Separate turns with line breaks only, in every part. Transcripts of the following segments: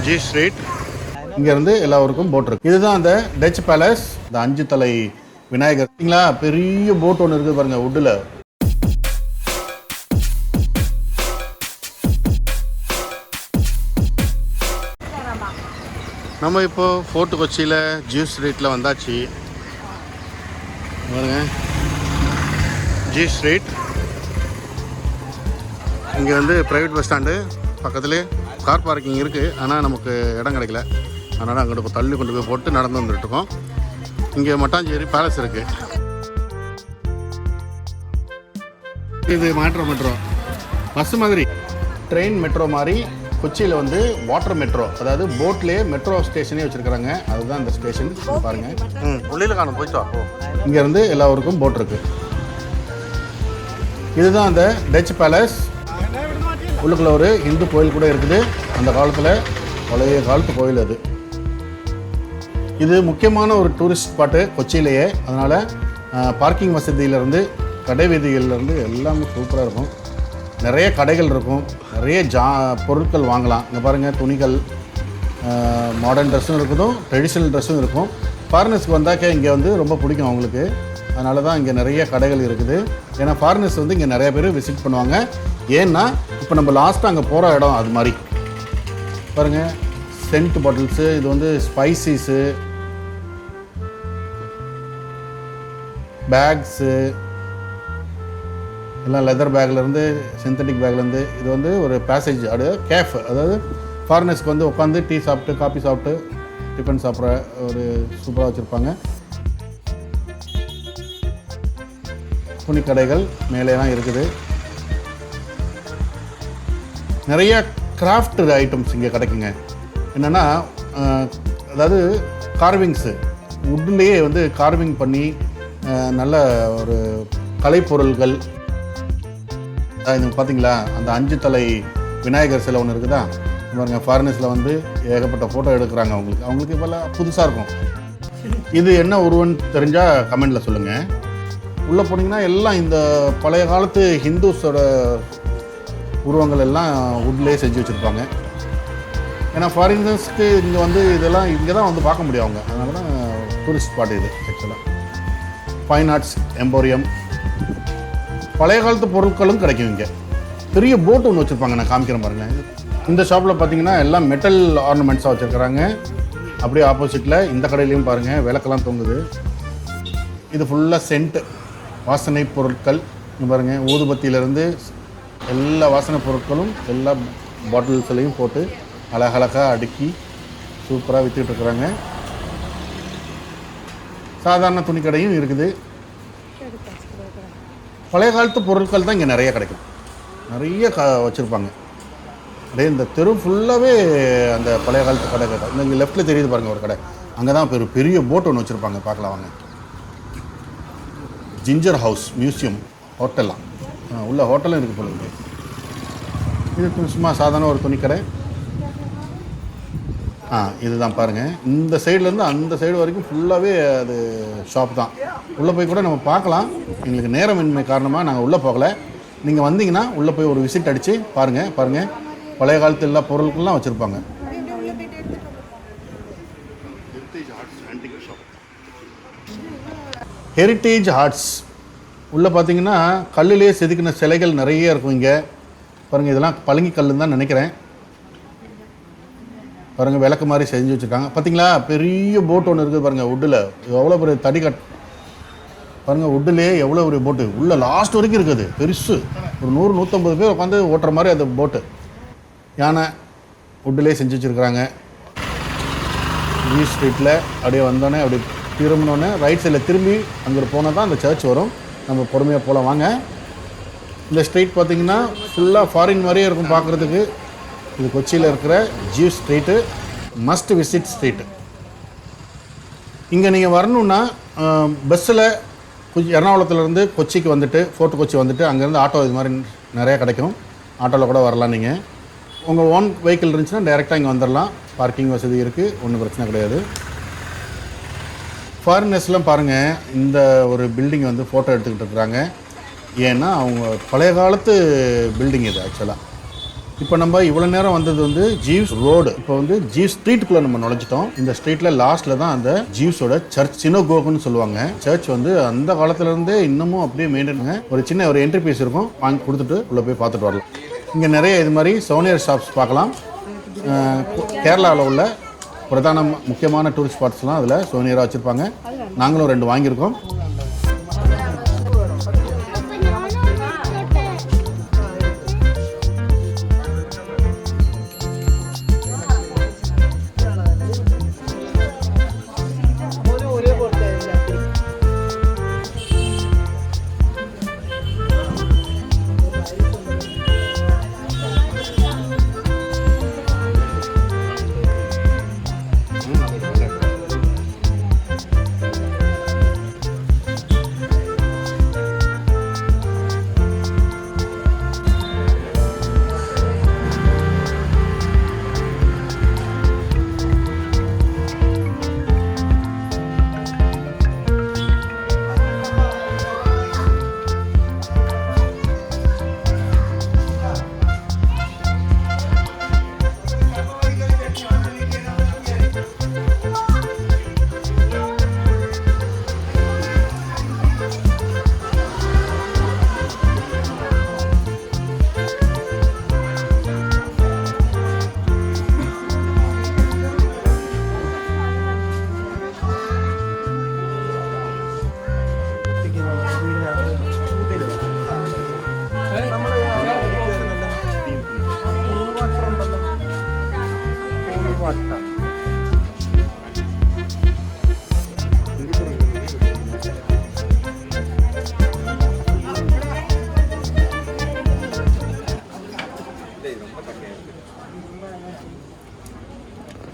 G street. இங்கேருந்து எல்லா ஊருக்கும் போட் இருக்குது. இதுதான் அந்த டச் பேலஸ், இந்த 5 தலை விநாயகர். சரிங்களா, பெரிய போட் ஒன்று இருக்குது பாருங்கள் வுட்டில். நம்ம இப்போது ஃபோர்ட் கொச்சியில் ஜி ஸ்ட்ரீட்டில் வந்தாச்சு பாருங்க. ஜி ஸ்ட்ரீட் இங்கே வந்து ப்ரைவேட் பஸ் ஸ்டாண்டு பக்கத்துலேயே கார் பார்க்கிங் இருக்குது. ஆனால் நமக்கு இடம் கிடைக்கல, அதனால் அங்கிட்டு தள்ளி கொண்டு போய் போட்டு நடந்து வந்துட்டுருக்கோம். இங்கே மட்டாஞ்சேரி பேலஸ் இருக்குது. இது மெட்ரோ பஸ் மாதிரி, ட்ரெயின் மெட்ரோ மாதிரி கொச்சியில் வந்து வாட்டர் மெட்ரோ, அதாவது போட்லேயே மெட்ரோ ஸ்டேஷனே வச்சுருக்குறாங்க. அதுதான் இந்த ஸ்டேஷன் பாருங்கள். உள்ளில் காணும் போயிட்டோ. இங்கேருந்து எல்லா ஊருக்கும் போட் இருக்குது. இதுதான் அந்த டச் பேலஸ். உள்ளுக்குள்ள ஒரு இந்து கோயில் கூட இருக்குது. அந்த காலத்தில் பழைய காலத்து கோயில் அது. இது முக்கியமான ஒரு டூரிஸ்ட் ஸ்பாட்டு கொச்சியிலேயே. அதனால் பார்க்கிங் வசதியிலேருந்து கடை வீதிகள்லேருந்து எல்லாமே சூப்பராக இருக்கும். நிறைய கடைகள் இருக்கும், நிறைய பொருட்கள் வாங்கலாம். இங்கே பாருங்கள், துணிகள், மாடர்ன் ட்ரெஸ்ஸும் இருக்கும், ட்ரெடிஷ்னல் ட்ரெஸ்ஸும் இருக்கும். ஃபாரினர்ஸ்க்கு வந்தாக்க இங்கே வந்து ரொம்ப பிடிக்கும் அவங்களுக்கு. அதனால தான் இங்கே நிறைய கடைகள் இருக்குது. ஏன்னா ஃபாரினர்ஸ் வந்து இங்கே நிறைய பேர் விசிட் பண்ணுவாங்க. ஏன்னா இப்போ நம்ம லாஸ்ட்டாக அங்கே போகிற இடம் அது மாதிரி பாருங்கள். சென்ட் பாட்டில்ஸு, இது வந்து ஸ்பைசிஸு, பேக்ஸு எல்லாம் லெதர் பேக்லேருந்து சிந்தட்டிக் பேக்லேருந்து. இது வந்து ஒரு பேசேஜ், அது கேஃப், அதாவது ஃபாரினர்ஸ்க்கு வந்து உட்காந்து டீ சாப்பிட்டு காஃபி சாப்பிட்டு டிஃபன் சாப்பிட்ற ஒரு சூப்பராக வச்சுருப்பாங்க. துணி கடைகள் மேலேலாம் இருக்குது. நிறைய கிராஃப்ட் ஐட்டம்ஸ் இங்கே கிடைக்குங்க. என்னென்னா, அதாவது கார்விங்ஸு, வுட்லேயே வந்து கார்விங் பண்ணி நல்ல ஒரு கலைப்பொருள்கள். இது பார்த்தீங்களா, அந்த 5 தலை விநாயகர் சிலை ஒன்று இருக்குதா பாருங்கள். ஃபாரினர்ஸில் வந்து ஏகப்பட்ட ஃபோட்டோ எடுக்கிறாங்க. அவங்களுக்கு இப்போல்லாம் புதுசாக இருக்கும். இது என்ன உருவன்னு தெரிஞ்சால் கமெண்டில் சொல்லுங்கள். உள்ளே போனீங்கன்னா எல்லாம் இந்த பழைய காலத்து ஹிந்துஸோட உருவங்கள் எல்லாம் வுட்லேயே செஞ்சு வச்சுருப்பாங்க. ஏன்னா ஃபாரினர்ஸ்க்கு இங்கே வந்து இதெல்லாம் இங்கே தான் வந்து பார்க்க முடியும் அவங்க. அதனால தான் டூரிஸ்ட் ஸ்பாட் இது. ஆக்சுவலாக ஃபைன் ஆர்ட்ஸ் எம்போரியம், பழைய காலத்து பொருட்களும் கிடைக்கும் இங்கே. பெரிய போட் ஒன்று வச்சுருப்பாங்க, நான் காமிக்கிறேன் பாருங்கள். இந்த ஷாப்பில் பார்த்தீங்கன்னா எல்லாம் மெட்டல் ஆர்னமெண்ட்ஸாக வச்சுருக்கிறாங்க. அப்படியே ஆப்போசிட்டில் இந்த கடையிலையும் பாருங்கள், விளக்கெல்லாம் தொங்குது. இது ஃபுல்லாக சென்ட் வாசனை பொருட்கள். இங்கே பாருங்கள், ஊதுபத்தியிலேருந்து எல்லா வாசனை பொருட்களும் எல்லா பாட்டில்ஸ்லையும் போட்டு அழகழகாக அடுக்கி சூப்பராக விற்றுட்ருக்குறாங்க. சாதாரண துணி கடையும் இருக்குது. பழைய காலத்து பொருட்கள் தான் இங்கே நிறைய கிடைக்கும். நிறைய வச்சுருப்பாங்க. அப்படியே இந்த தெரு ஃபுல்லாகவே அந்த பழைய காலத்து கடை. இங்கே லெஃப்ட்டில் தெரியுது பாருங்கள் ஒரு கடை. அங்கே தான் பெரிய போட் ஒன்று வச்சுருப்பாங்க, பார்க்கலாம் வாங்க. ஜிஞ்சர் ஹவுஸ் மியூசியம் ஹோட்டல்லாம் உள்ள ஹோட்டலும் இருக்குது போல இருக்குது. இது சும்மா சாதாரண ஒரு துணிக்கடை. இதுதான் பாருங்கள். இந்த சைட்லேருந்து அந்த சைடு வரைக்கும் ஃபுல்லாகவே அது ஷாப் தான். உள்ளே போய் கூட நம்ம பார்க்கலாம். எங்களுக்கு நேரமின்மை காரணமாக நாங்கள் உள்ளே போகலை. நீங்கள் வந்தீங்கன்னா உள்ளே போய் ஒரு விசிட் அடித்து பாருங்கள். பழைய காலத்து எல்லா பொருட்கள்லாம் வச்சுருப்பாங்க. ஹெரிட்டேஜ் ஆர்ட்ஸ் உள்ளே பார்த்தீங்கன்னா கல்லுலேயே செதுக்கின சிலைகள் நிறைய இருக்கும் இங்கே பாருங்கள். இதெல்லாம் பழங்கி கல்லுன்னு தான் நினைக்கிறேன். பாருங்கள், விளக்கு மாதிரி செஞ்சு வச்சுருக்காங்க. பார்த்தீங்களா, பெரிய போட் ஒன்று இருக்குது பாருங்கள் வுட்டில். எவ்வளோ பெரிய தடி பாருங்கள், வுட்டிலே எவ்வளோ பெரிய போட்டு உள்ளே லாஸ்ட் வரைக்கும் இருக்குது. பெருசு, ஒரு 100-150 பேர் உட்காந்து ஓட்டுற மாதிரி அந்த போட்டு. யானை வுட்டிலே செஞ்சு வச்சுருக்குறாங்க. ஜி ஸ்ட்ரீட்டில் அப்படியே வந்தோடனே அப்படி திரும்பினோடனே ரைட் சைடில் திரும்பி அங்கே போனால் தான் அந்த சர்ச் வரும். நம்ம பொறுமையாக போகலாம் வாங்க. இந்த ஸ்ட்ரீட் பார்த்திங்கன்னா ஃபுல்லாக ஃபாரின் மாதிரியே இருக்கும் பார்க்குறதுக்கு. இது கொச்சியில் இருக்கிற G street, must visit street. இங்கே நீங்கள் வரணுன்னா பஸ்ஸில் எர்ணாகுளத்துலேருந்து கொச்சிக்கு வந்துட்டு ஃபோர்ட் கொச்சி வந்துட்டு அங்கேருந்து ஆட்டோ இது மாதிரி நிறையா கிடைக்கும். ஆட்டோவில் கூட வரலாம். நீங்கள் உங்கள் ஓன் வெஹிக்கிள் இருந்துச்சுன்னா டைரெக்டாக இங்கே வந்துடலாம். பார்க்கிங் வசதி இருக்குது, ஒன்றும் பிரச்சனை கிடையாது. ஃபாரினர்ஸ்லாம் பாருங்கள், இந்த ஒரு பில்டிங் வந்து ஃபோட்டோ எடுத்துக்கிட்டு இருக்கிறாங்க. ஏன்னா அவங்க பழைய காலத்து பில்டிங் இது. ஆக்சுவலாக இப்போ நம்ம இவ்வளோ நேரம் வந்தது வந்து ஜீவ்ஸ் ரோடு. இப்போ வந்து ஜீவ்ஸ் ஸ்ட்ரீட்டுக்குள்ளே நம்ம நுழைஞ்சிட்டோம். இந்த ஸ்ட்ரீட்டில் லாஸ்ட்டில் தான் அந்த ஜீவ்ஸோட சர்ச், சினோகோகுன்னு சொல்லுவாங்க. சர்ச் வந்து அந்த காலத்துலேருந்தே இன்னமும் அப்படியே மெயின்டைனுங்க. ஒரு சின்ன ஒரு என்ட்ரி பீஸ் இருக்கும், வாங்கி கொடுத்துட்டு உள்ளே போய் பார்த்துட்டு வரலாம். இங்கே நிறைய இது மாதிரி சோனியர் ஷாப்ஸ் பார்க்கலாம். கேரளாவில் உள்ள பிரதான முக்கியமான டூரிஸ்ட் ஸ்பாட்ஸ்லாம் அதில் சோனியராக வச்சுருப்பாங்க. நாங்களும் 2 வாங்கியிருக்கோம்.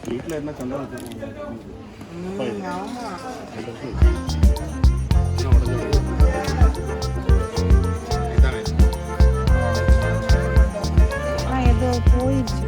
வீட்டில் என்ன சண்டை
ஏதோ போயிடுச்சு.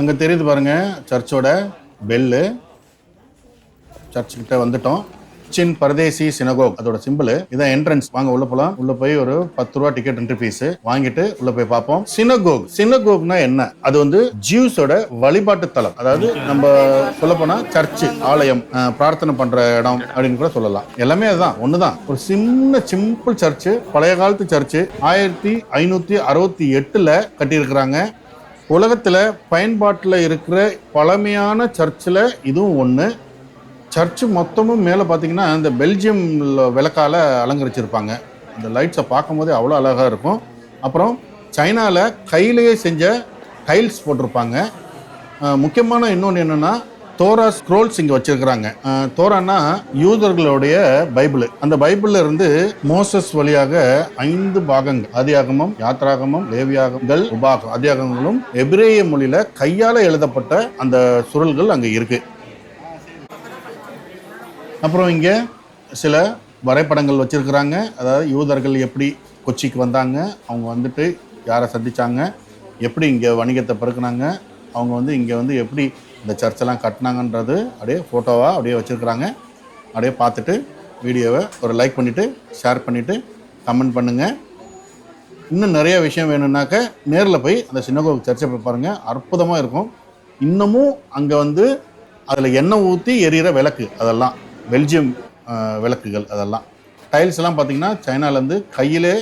அங்கே தெரியுது பாருங்க சர்ச்சோட பெல்லு. சர்ச்சுக்கிட்ட வந்துட்டோம். சின் பரதேசி சினகோக் அதோட சிம்பிள் இதான். என்ட்ரன்ஸ். வாங்க உள்ள போலாம். உள்ள போய் ஒரு 10 ரூபா டிக்கெட் என்ட்ரி ஃபீஸ் வாங்கிட்டு உள்ள போய் பார்ப்போம். சினகோக்னா என்ன? அது வந்து ஜூஸோட வழிபாட்டு தலம். அதாவது நம்ம சொல்ல போனா சர்ச்சு, ஆலயம், பிரார்த்தனை பண்ற இடம் அப்படின்னு கூட சொல்லலாம். எல்லாமே அதுதான், ஒண்ணுதான். ஒரு சிம்பிள் சர்ச்சு, பழைய காலத்து சர்ச்சு. 1568 கட்டியிருக்கிறாங்க. உலகத்தில் பயன்பாட்டில் இருக்கிற பழமையான சர்ச்சில் இதுவும் ஒன்று. சர்ச்சு மொத்தமும் மேலே பார்த்தீங்கன்னா இந்த பெல்ஜியம் விளக்கால் அலங்கரிச்சிருப்பாங்க. அந்த லைட்ஸை பார்க்கும் போதே அவ்வளோ அழகாக இருக்கும். அப்புறம் சைனாவில் கையிலேயே செஞ்ச டைல்ஸ் போட்டிருப்பாங்க. முக்கியமான இன்னொன்று என்னென்னா தோரா ஸ்க்ரோல்ஸ் இங்கே வச்சிருக்கிறாங்க. தோரானா யூதர்களுடைய பைபிள். அந்த பைபிள்ல இருந்து மோசஸ் வழியாக 5 பாகங்கள், ஆதியாகமம், யாத்ராகமம், லேவியாகங்கள், உபாகம், ஆதியாகங்களும் எபிரேய மொழியில கையால எழுதப்பட்ட அந்த சுருள்கள் அங்கே இருக்கு. அப்புறம் இங்கே சில வரைபடங்கள் வச்சிருக்கிறாங்க. அதாவது யூதர்கள் எப்படி கொச்சிக்கு வந்தாங்க, அவங்க வந்துட்டு யாரை சந்திச்சாங்க, எப்படி இங்கே வணிகத்தை பெருக்குனாங்க, அவங்க வந்து இங்கே வந்து எப்படி இந்த சர்ச்செல்லாம் கட்டினாங்கன்றது அப்படியே ஃபோட்டோவாக அப்படியே வச்சுருக்குறாங்க. அப்படியே பார்த்துட்டு வீடியோவை ஒரு லைக் பண்ணிவிட்டு ஷேர் பண்ணிவிட்டு கமெண்ட் பண்ணுங்கள். இன்னும் நிறைய விஷயம் வேணும்னாக்க நேரில் போய் அந்த சினகோக் சர்ச்சை போய் பாருங்கள். அற்புதமாக இருக்கும். இன்னமும் அங்கே வந்து அதில் எண்ணெய் ஊற்றி எரியிற விளக்கு, அதெல்லாம் பெல்ஜியம் விளக்குகள். அதெல்லாம் டைல்ஸ்லாம் பார்த்திங்கன்னா சைனாலேருந்து கையிலே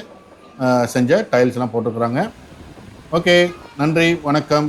செஞ்ச டைல்ஸ்லாம் போட்டுருக்குறாங்க. ஓகே, நன்றி, வணக்கம்.